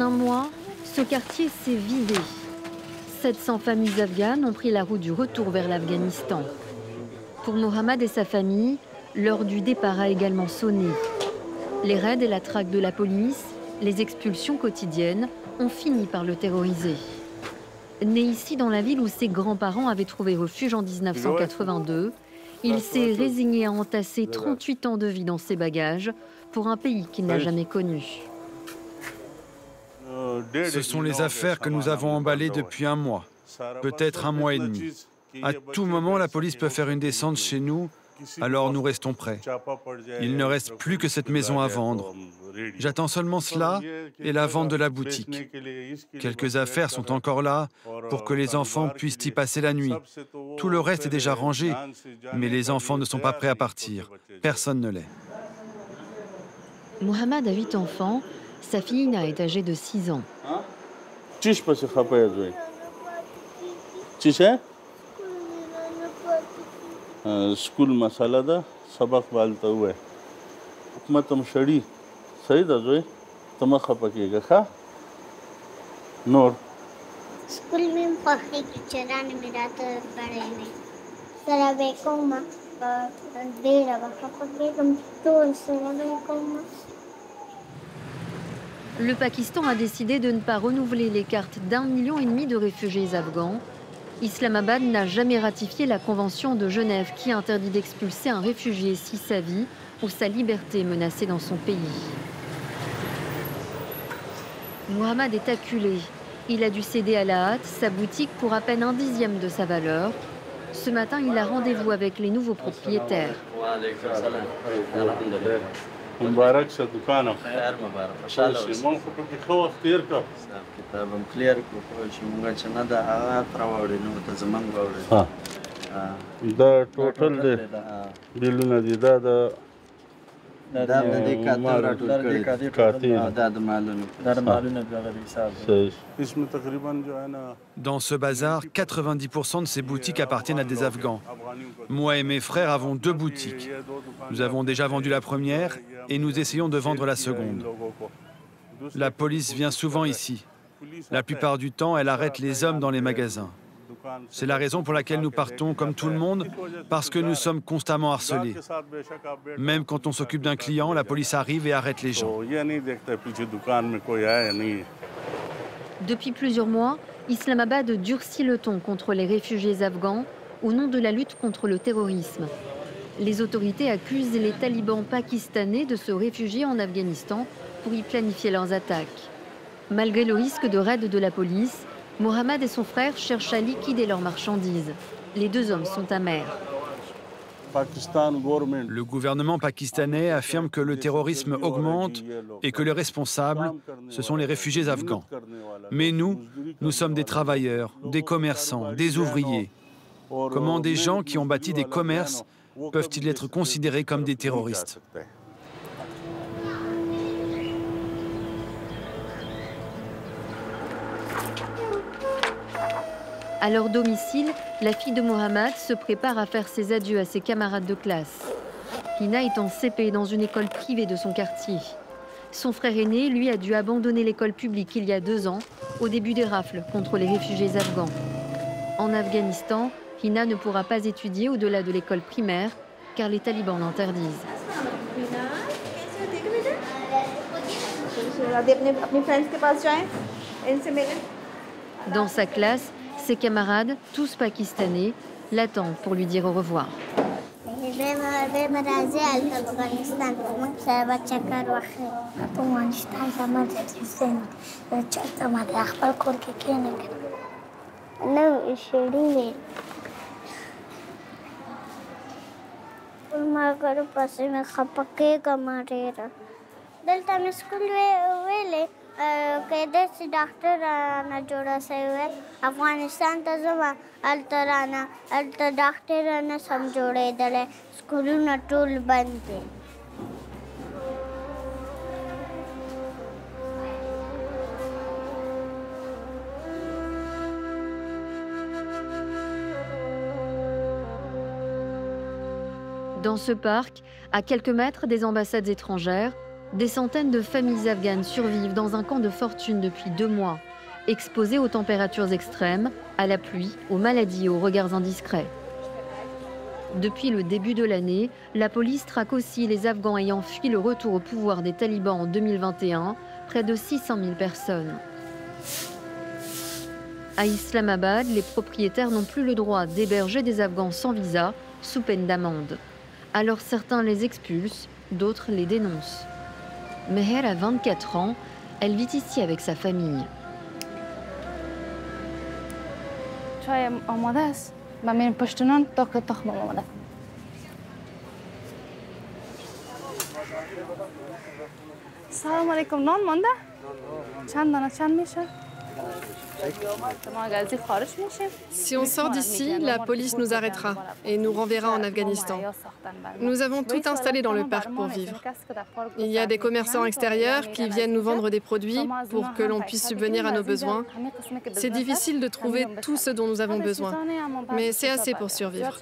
un mois, ce quartier s'est vidé. 700 familles afghanes ont pris la route du retour vers l'Afghanistan. Pour Mohammad et sa famille, l'heure du départ a également sonné. Les raids et la traque de la police, les expulsions quotidiennes ont fini par le terroriser. Né ici dans la ville où ses grands-parents avaient trouvé refuge en 1982, il s'est résigné à entasser 38 ans de vie dans ses bagages pour un pays qu'il n'a jamais connu. Ce sont les affaires que nous avons emballées depuis un mois, peut-être un mois et demi. À tout moment, la police peut faire une descente chez nous, alors nous restons prêts. Il ne reste plus que cette maison à vendre. J'attends seulement cela et la vente de la boutique. Quelques affaires sont encore là pour que les enfants puissent y passer la nuit. Tout le reste est déjà rangé, mais les enfants ne sont pas prêts à partir. Personne ne l'est. Mohammad a 8 enfants, sa fille Ina est âgée de 6 ans. School मसाला दा सबक वालता हुआ मैं तुम शड़ी सही दा जोई तुम खपकेगा खा नूर स्कूल में पढ़ने की चरान मेरा तो बड़े में सरा बेकोमा देर अब खपकेगा तो सरा बेकोमा. Le Pakistan a décidé de ne pas renouveler les cartes d'1,5 million de réfugiés afghans. Islamabad n'a jamais ratifié la Convention de Genève qui interdit d'expulser un réfugié si sa vie ou sa liberté est menacée dans son pays. Mohammad est acculé. Il a dû céder à la hâte sa boutique pour à peine 1/10 de sa valeur. Ce matin, il a rendez-vous avec les nouveaux propriétaires. मुबारक से दुकान खैर मुबारक माशाल्लाह मो को के खो اختیار का किताब हम क्लियर को چې موږ چې نه دا هغه راوړې نو ته زمنګ راوړې ها دا ټوټل دی بیلونه دي دا دا د دې کاتو راټول کړي دا د مالونو دغه حساب इसमें तकरीबन जो है ना. Dans ce bazar, 90% de ces boutiques appartiennent à des Afghans. Moi et mes frères avons 2 boutiques. Nous avons déjà vendu la première et nous essayons de vendre la seconde. La police vient souvent ici. La plupart du temps, elle arrête les hommes dans les magasins. C'est la raison pour laquelle nous partons comme tout le monde, parce que nous sommes constamment harcelés. Même quand on s'occupe d'un client, la police arrive et arrête les gens. Depuis plusieurs mois, Islamabad durcit le ton contre les réfugiés afghans au nom de la lutte contre le terrorisme. Les autorités accusent les talibans pakistanais de se réfugier en Afghanistan pour y planifier leurs attaques. Malgré le risque de raid de la police, Mohammad et son frère cherchent à liquider leurs marchandises. Les 2 hommes sont amers. Le gouvernement pakistanais affirme que le terrorisme augmente et que les responsables, ce sont les réfugiés afghans. Mais nous sommes des travailleurs, des commerçants, des ouvriers. Comment des gens qui ont bâti des commerces peuvent-ils être considérés comme des terroristes ? À leur domicile, la fille de Mohammad se prépare à faire ses adieux à ses camarades de classe. Hina est en CP dans une école privée de son quartier. Son frère aîné, lui, a dû abandonner l'école publique il y a 2 ans, au début des rafles contre les réfugiés afghans. En Afghanistan, Hina ne pourra pas étudier au-delà de l'école primaire, car les talibans l'interdisent. Dans sa classe, ses camarades, tous pakistanais, l'attendent pour lui dire au revoir. कैदर से डॉक्टर ना जोड़ा सही हुए अफगानिस्तान तज़मा अल्तराना अल्त डॉक्टर ना समझोड़े दले स्कूल ना टूल बंदे. Dans ce parc, à quelques mètres des ambassades étrangères, Des centaines de familles afghanes survivent dans un camp de fortune depuis 2 mois, exposées aux températures extrêmes, à la pluie, aux maladies et aux regards indiscrets. Depuis le début de l'année, la police traque aussi les Afghans ayant fui le retour au pouvoir des talibans en 2021, près de 600 000 personnes. À Islamabad, les propriétaires n'ont plus le droit d'héberger des Afghans sans visa, sous peine d'amende. Alors certains les expulsent, d'autres les dénoncent. Meher a 24 ans, elle vit ici avec sa famille. Salam alaikum, non, Manda? Si on sort d'ici, la police nous arrêtera et nous renverra en Afghanistan. Nous avons tout installé dans le parc pour vivre. Il y a des commerçants extérieurs qui viennent nous vendre des produits pour que l'on puisse subvenir à nos besoins. C'est difficile de trouver tout ce dont nous avons besoin, mais c'est assez pour survivre.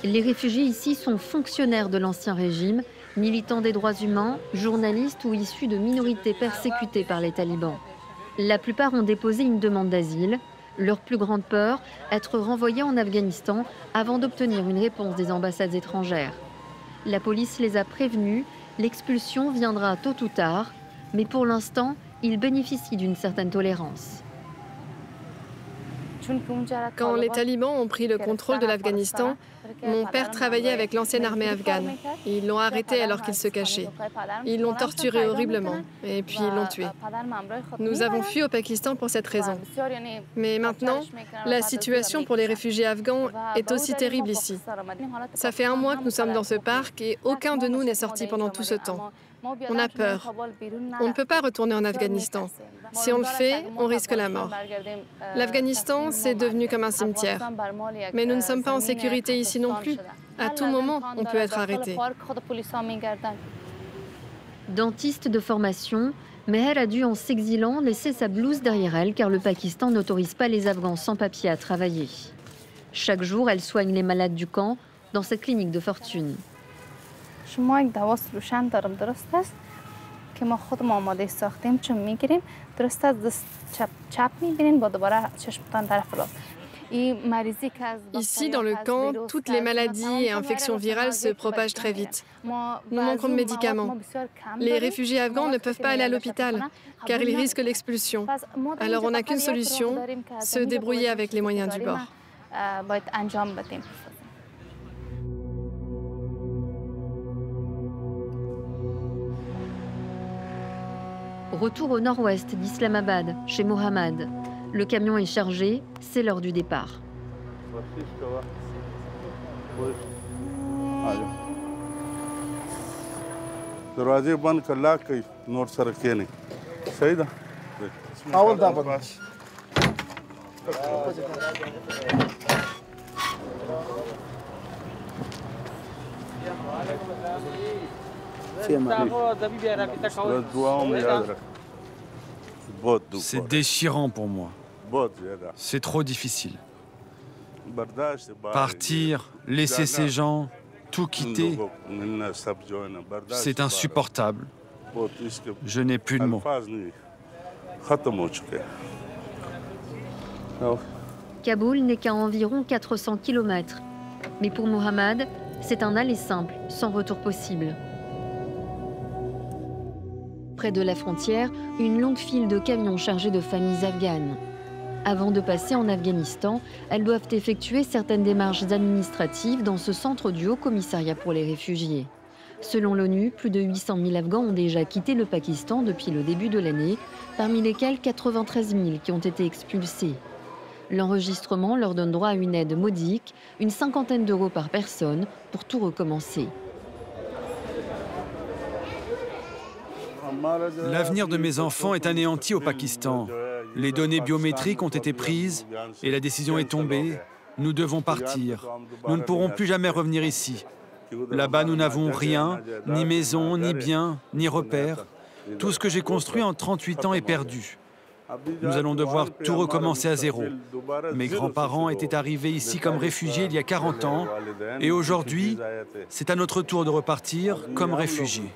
Les réfugiés ici sont fonctionnaires de l'ancien régime, militants des droits humains, journalistes ou issus de minorités persécutées par les talibans. La plupart ont déposé une demande d'asile. Leur plus grande peur, être renvoyés en Afghanistan avant d'obtenir une réponse des ambassades étrangères. La police les a prévenus, l'expulsion viendra tôt ou tard, mais pour l'instant, ils bénéficient d'une certaine tolérance. Quand les talibans ont pris le contrôle de l'Afghanistan, mon père travaillait avec l'ancienne armée afghane. Ils l'ont arrêté alors qu'il se cachait. Ils l'ont torturé horriblement et puis ils l'ont tué. Nous avons fui au Pakistan pour cette raison. Mais maintenant, la situation pour les réfugiés afghans est aussi terrible ici. Ça fait 1 mois que nous sommes dans ce parc et aucun de nous n'est sorti pendant tout ce temps. On a peur. On ne peut pas retourner en Afghanistan. Si on le fait, on risque la mort. L'Afghanistan, c'est devenu comme un cimetière. Mais nous ne sommes pas en sécurité ici non plus. À tout moment, on peut être arrêté. Dentiste de formation, Meher a dû, en s'exilant, laisser sa blouse derrière elle car le Pakistan n'autorise pas les Afghans sans papier à travailler. Chaque jour, elle soigne les malades du camp dans cette clinique de fortune. شما یک دوا سلوشن دارم درست است که ما خودم آماده ساختیم چون میگیریم درست از دست چپ میبینین با دوباره چشمتان طرف راست. Ici, dans le camp, toutes les maladies et infections virales se propagent très vite. Nous manquons de médicaments. Les réfugiés afghans ne peuvent pas aller à l'hôpital, car ils risquent l'expulsion. Alors on n'a qu'une solution, se débrouiller avec les moyens du bord. Retour au nord-ouest d'Islamabad, chez Mohammad. Le camion est chargé, c'est l'heure du départ. C'est déchirant pour moi. C'est trop difficile. Partir, laisser ces gens, tout quitter, c'est insupportable. Je n'ai plus de mots. Kaboul n'est qu'à environ 400 km. Mais pour Mohammad, c'est un aller simple, sans retour possible. Près de la frontière, une longue file de camions chargés de familles afghanes. Avant de passer en Afghanistan, elles doivent effectuer certaines démarches administratives dans ce centre du Haut-Commissariat pour les réfugiés. Selon l'ONU, plus de 800 000 Afghans ont déjà quitté le Pakistan depuis le début de l'année, parmi lesquels 93 000 qui ont été expulsés. L'enregistrement leur donne droit à une aide modique, une 50aine d'euros par personne, pour tout recommencer. L'avenir de mes enfants est anéanti au Pakistan. Les données biométriques ont été prises et la décision est tombée. Nous devons partir. Nous ne pourrons plus jamais revenir ici. Là-bas, nous n'avons rien, ni maison, ni bien, ni repères. Tout ce que j'ai construit en 38 ans est perdu. Nous allons devoir tout recommencer à zéro. Mes grands-parents étaient arrivés ici comme réfugiés il y a 40 ans et aujourd'hui, c'est à notre tour de repartir comme réfugiés.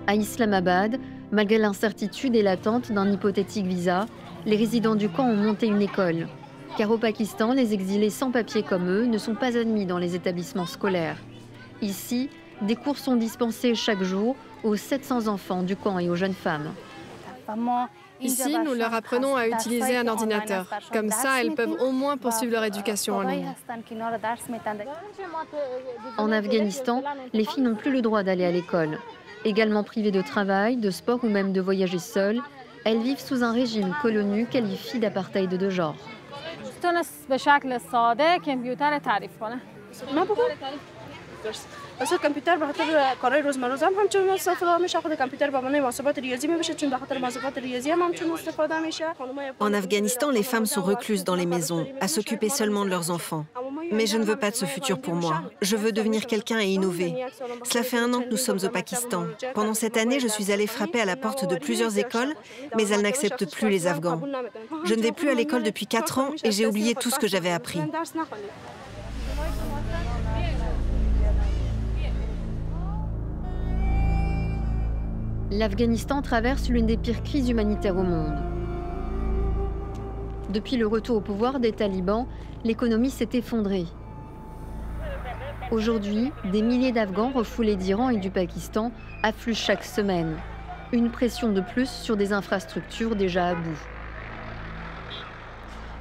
À Islamabad, malgré l'incertitude et l'attente d'un hypothétique visa, les résidents du camp ont monté une école. Car au Pakistan, les exilés sans papier comme eux ne sont pas admis dans les établissements scolaires. Ici, des cours sont dispensés chaque jour aux 700 enfants du camp et aux jeunes femmes. Ici, nous leur apprenons à utiliser un ordinateur. Comme ça, elles peuvent au moins poursuivre leur éducation en ligne. En Afghanistan, les filles n'ont plus le droit d'aller à l'école. Également privées de travail, de sport ou même de voyager seules, elles vivent sous un régime que l'ONU qualifie d'apartheid de genre. En Afghanistan, les femmes sont recluses dans les maisons, à s'occuper seulement de leurs enfants. Mais je ne veux pas de ce futur pour moi. Je veux devenir quelqu'un et innover. Cela fait 1 an que nous sommes au Pakistan. Pendant cette année, je suis allée frapper à la porte de plusieurs écoles, mais elles n'acceptent plus les Afghans. Je ne vais plus à l'école depuis 4 ans et j'ai oublié tout ce que j'avais appris. L'Afghanistan traverse l'une des pires crises humanitaires au monde. Depuis le retour au pouvoir des talibans, l'économie s'est effondrée. Aujourd'hui, des milliers d'Afghans refoulés d'Iran et du Pakistan affluent chaque semaine. Une pression de plus sur des infrastructures déjà à bout.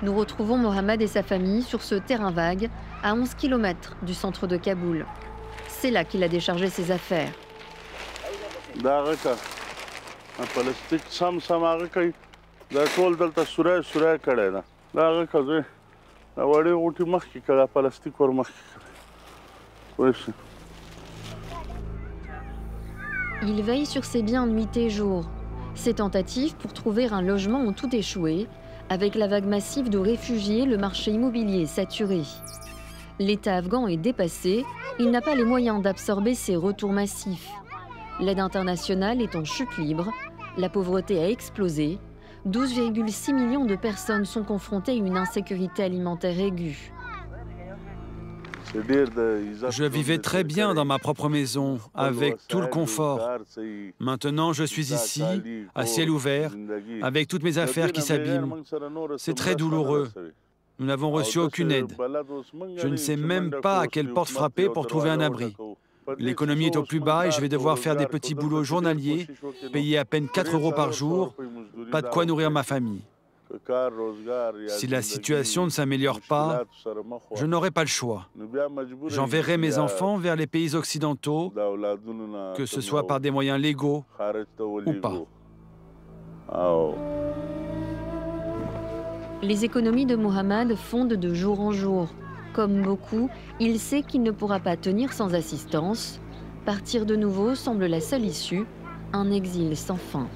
Nous retrouvons Mohammad et sa famille sur ce terrain vague, à 11 km du centre de Kaboul. C'est là qu'il a déchargé ses affaires. Il veille sur ses biens nuit et jour. Ses tentatives pour trouver un logement ont tout échoué. Avec la vague massive de réfugiés, le marché immobilier est saturé. L'État afghan est dépassé. Il n'a pas les moyens d'absorber ces retours massifs. L'aide internationale est en chute libre, la pauvreté a explosé, 12,6 millions de personnes sont confrontées à une insécurité alimentaire aiguë. Je vivais très bien dans ma propre maison, avec tout le confort. Maintenant, je suis ici, à ciel ouvert, avec toutes mes affaires qui s'abîment. C'est très douloureux. Nous n'avons reçu aucune aide. Je ne sais même pas à quelle porte frapper pour trouver un abri. L'économie est au plus bas et je vais devoir faire des petits boulots journaliers, payer à peine 4 € par jour, pas de quoi nourrir ma famille. Si la situation ne s'améliore pas, je n'aurai pas le choix. J'enverrai mes enfants vers les pays occidentaux, que ce soit par des moyens légaux ou pas. Les économies de Mohammad fondent de jour en jour. Comme beaucoup, il sait qu'il ne pourra pas tenir sans assistance. Partir de nouveau semble la seule issue, un exil sans fin.